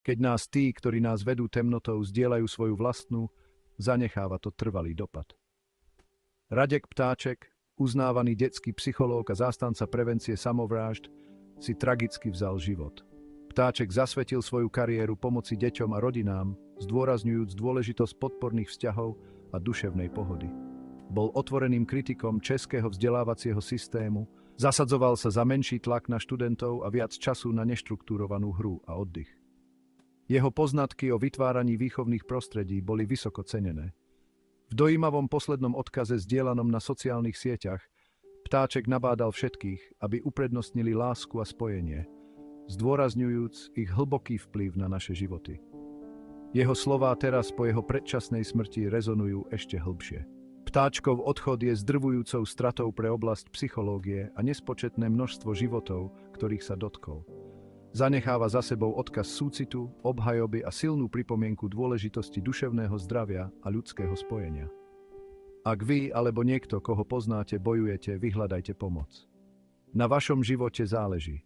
Keď nás tí, ktorí nás vedú temnotou, zdieľajú svoju vlastnú, zanecháva to trvalý dopad. Radek Ptáček, uznávaný detský psychológ a zástanca prevencie samovrážd, si tragicky vzal život. Ptáček zasvetil svoju kariéru pomoci deťom a rodinám, zdôrazňujúc dôležitosť podporných vzťahov a duševnej pohody. Bol otvoreným kritikom českého vzdelávacieho systému, zasadzoval sa za menší tlak na študentov a viac času na neštruktúrovanú hru a oddych. Jeho poznatky o vytváraní výchovných prostredí boli vysoko cenené. V dojímavom poslednom odkaze zdieľanom na sociálnych sieťach Ptáček nabádal všetkých, aby uprednostnili lásku a spojenie, zdôrazňujúc ich hlboký vplyv na naše životy. Jeho slová teraz po jeho predčasnej smrti rezonujú ešte hlbšie. Ptáčkov odchod je zdrvujúcou stratou pre oblasť psychológie a nespočetné množstvo životov, ktorých sa dotkol. Zanecháva za sebou odkaz súcitu, obhajoby a silnú pripomienku dôležitosti duševného zdravia a ľudského spojenia. Ak vy alebo niekto, koho poznáte, bojujete, vyhľadajte pomoc. Na vašom živote záleží.